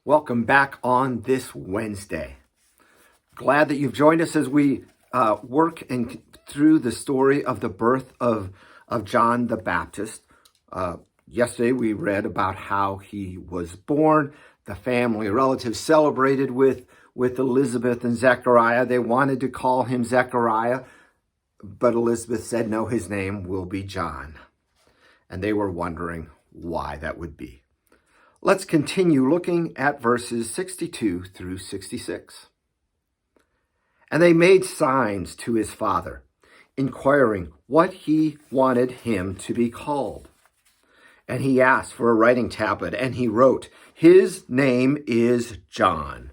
Welcome back on this Wednesday. Glad that you've joined us as we work through the story of the birth of John the Baptist. Yesterday we read about how he was born. The family, relatives celebrated with Elizabeth and Zechariah. They wanted to call him Zechariah, but Elizabeth said, no, his name will be John. And they were wondering why that would be. Let's continue looking at verses 62 through 66. And they made signs to his father, inquiring what he wanted him to be called. And he asked for a writing tablet, and he wrote, "His name is John."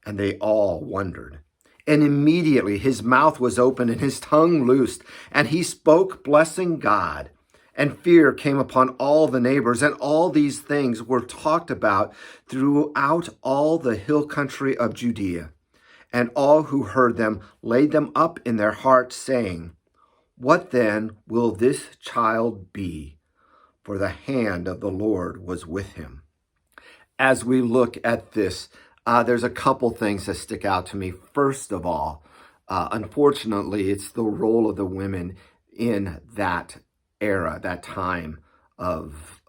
And they all wondered. And immediately his mouth was opened and his tongue loosed, and he spoke, blessing God. And fear came upon all the neighbors, and all these things were talked about throughout all the hill country of Judea. And all who heard them laid them up in their hearts, saying, "What then will this child be?" For the hand of the Lord was with him. As we look at this, there's a couple things that stick out to me. First of all, unfortunately, it's the role of the women in that era, that time of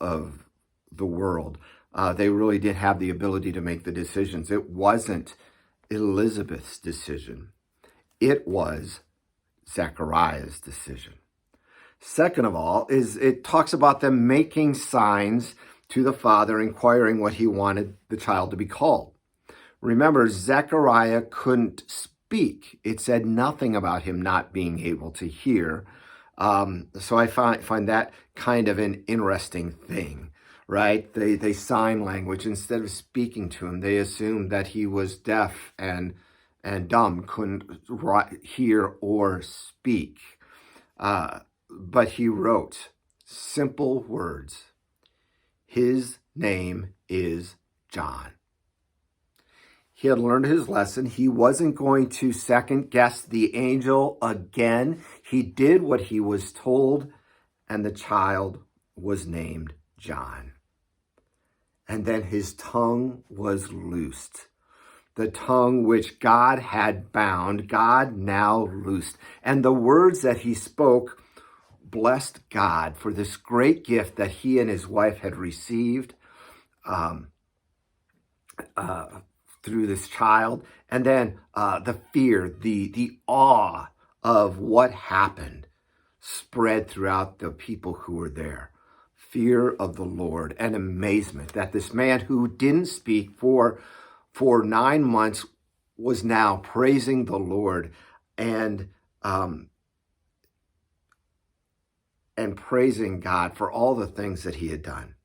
the world. They really did have the ability to make the decisions. It wasn't Elizabeth's decision. It was Zechariah's decision. Second of all, is it talks about them making signs to the father, inquiring what he wanted the child to be called. Remember, Zechariah couldn't speak. It said nothing about him not being able to hear. So I find that kind of an interesting thing, right? They sign language. Instead of speaking to him, they assumed that he was deaf and dumb, couldn't hear or speak. But he wrote simple words. His name is John. He had learned his lesson. He wasn't going to second guess the angel again. He did what he was told, and the child was named John. And then his tongue was loosed. The tongue which God had bound, God now loosed. And the words that he spoke blessed God for this great gift that he and his wife had received through this child. And then the fear, the awe of what happened spread throughout the people who were there. Fear of the Lord and amazement that this man who didn't speak for 9 months was now praising the Lord and praising God for all the things that he had done.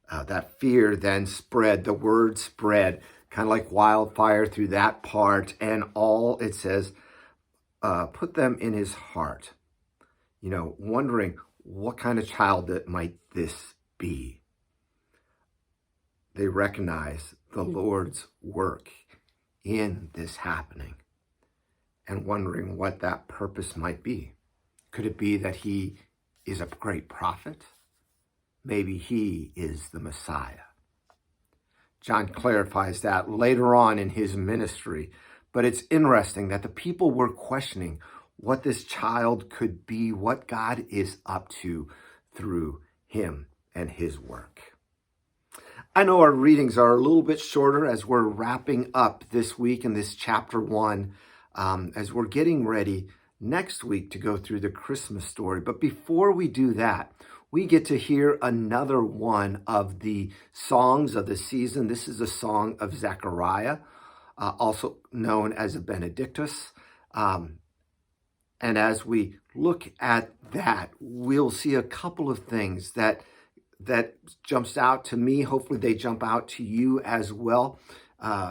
That fear then spread, the word spread, kind of like wildfire through that part, and all it says, put them in his heart, wondering what kind of child that might this be. They recognize the Lord's work in this happening and wondering what that purpose might be. Could it be that he is a great prophet? Maybe he is the Messiah. John clarifies that later on in his ministry, but it's interesting that the people were questioning what this child could be, what God is up to through him and his work. I know our readings are a little bit shorter as we're wrapping up this week in this chapter 1, as we're getting ready next week to go through the Christmas story. But before we do that, we get to hear another one of the songs of the season. This is a song of Zechariah, also known as a Benedictus. And as we look at that, we'll see a couple of things that jumps out to me. Hopefully they jump out to you as well.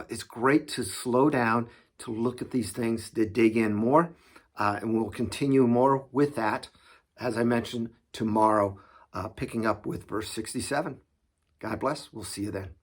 It's great to slow down, to look at these things, to dig in more. And we'll continue more with that, as I mentioned, tomorrow, picking up with verse 67. God bless. We'll see you then.